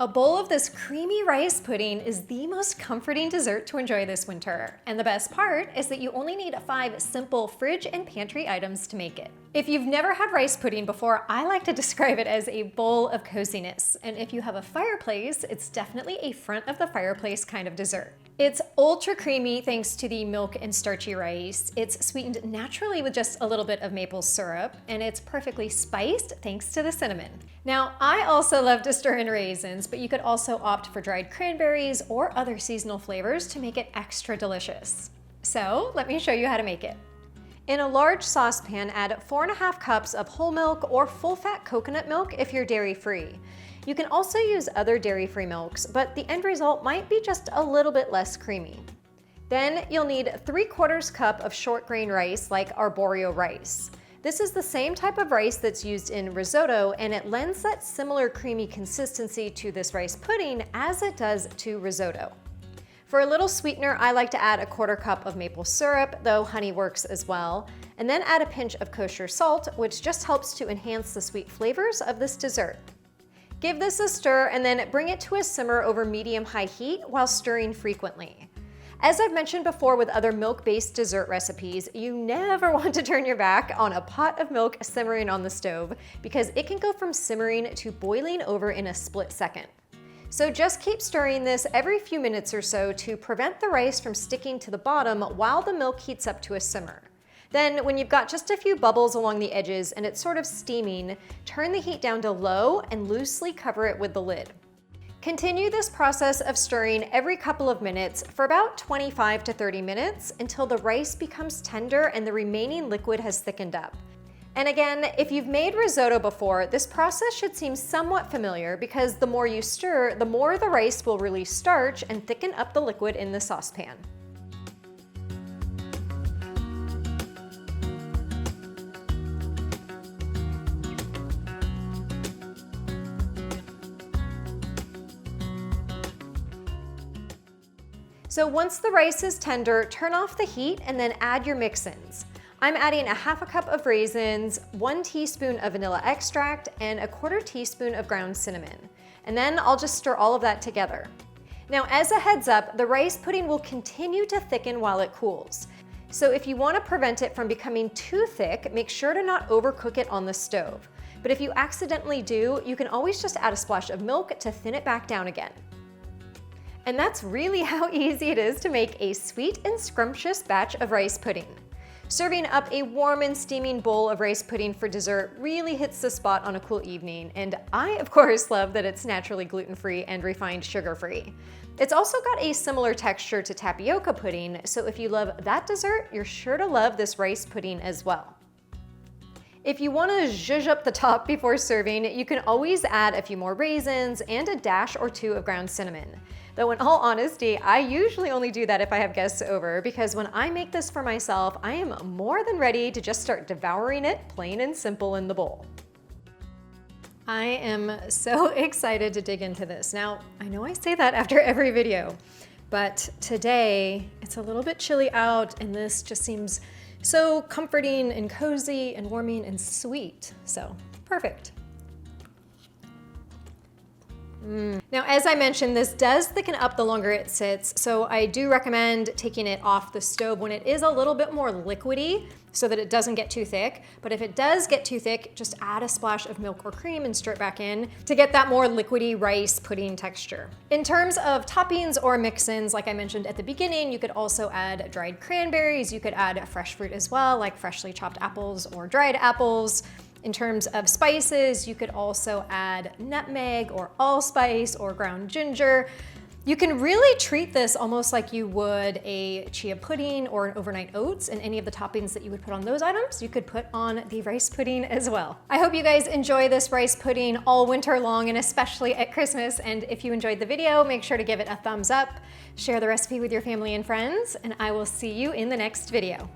A bowl of this creamy rice pudding is the most comforting dessert to enjoy this winter. And the best part is that you only need 5 simple fridge and pantry items to make it. If you've never had rice pudding before, I like to describe it as a bowl of coziness. And if you have a fireplace, it's definitely a front of the fireplace kind of dessert. It's ultra creamy thanks to the milk and starchy rice. It's sweetened naturally with just a little bit of maple syrup, and it's perfectly spiced thanks to the cinnamon. Now, I also love to stir in raisins, but you could also opt for dried cranberries or other seasonal flavors to make it extra delicious. So let me show you how to make it. In a large saucepan, add 4½ cups of whole milk or full-fat coconut milk if you're dairy-free. You can also use other dairy-free milks, but the end result might be just a little bit less creamy. Then you'll need 3/4 cup of short grain rice like arborio rice. This is the same type of rice that's used in risotto, and it lends that similar creamy consistency to this rice pudding as it does to risotto. For a little sweetener, I like to add 1/4 cup of maple syrup, though honey works as well, and then add a pinch of kosher salt, which just helps to enhance the sweet flavors of this dessert. Give this a stir and then bring it to a simmer over medium-high heat while stirring frequently. As I've mentioned before with other milk-based dessert recipes, you never want to turn your back on a pot of milk simmering on the stove because it can go from simmering to boiling over in a split second. So just keep stirring this every few minutes or so to prevent the rice from sticking to the bottom while the milk heats up to a simmer. Then, when you've got just a few bubbles along the edges and it's sort of steaming, turn the heat down to low and loosely cover it with the lid. Continue this process of stirring every couple of minutes for about 25 to 30 minutes until the rice becomes tender and the remaining liquid has thickened up. And again, if you've made risotto before, this process should seem somewhat familiar because the more you stir, the more the rice will release starch and thicken up the liquid in the saucepan. So once the rice is tender, turn off the heat and then add your mix-ins. I'm adding 1/2 cup of raisins, 1 teaspoon of vanilla extract, and 1/4 teaspoon of ground cinnamon. And then I'll just stir all of that together. Now, as a heads up, the rice pudding will continue to thicken while it cools. So if you want to prevent it from becoming too thick, make sure to not overcook it on the stove. But if you accidentally do, you can always just add a splash of milk to thin it back down again. And that's really how easy it is to make a sweet and scrumptious batch of rice pudding. Serving up a warm and steaming bowl of rice pudding for dessert really hits the spot on a cool evening, and I, of course, love that it's naturally gluten-free and refined sugar-free. It's also got a similar texture to tapioca pudding, so if you love that dessert, you're sure to love this rice pudding as well. If you want to zhuzh up the top before serving, you can always add a few more raisins and a dash or 2 of ground cinnamon. Though in all honesty, I usually only do that if I have guests over because when I make this for myself, I am more than ready to just start devouring it plain and simple in the bowl. I am so excited to dig into this. Now, I know I say that after every video, but today it's a little bit chilly out and this just seems so comforting and cozy and warming and sweet. So, perfect. Now, as I mentioned, this does thicken up the longer it sits, so I do recommend taking it off the stove when it is a little bit more liquidy so that it doesn't get too thick. But if it does get too thick, just add a splash of milk or cream and stir it back in to get that more liquidy rice pudding texture. In terms of toppings or mix-ins, like I mentioned at the beginning, you could also add dried cranberries. You could add fresh fruit as well, like freshly chopped apples or dried apples. In terms of spices, you could also add nutmeg or allspice or ground ginger. You can really treat this almost like you would a chia pudding or an overnight oats, and any of the toppings that you would put on those items, you could put on the rice pudding as well. I hope you guys enjoy this rice pudding all winter long and especially at Christmas. And if you enjoyed the video, make sure to give it a thumbs up, share the recipe with your family and friends, and I will see you in the next video.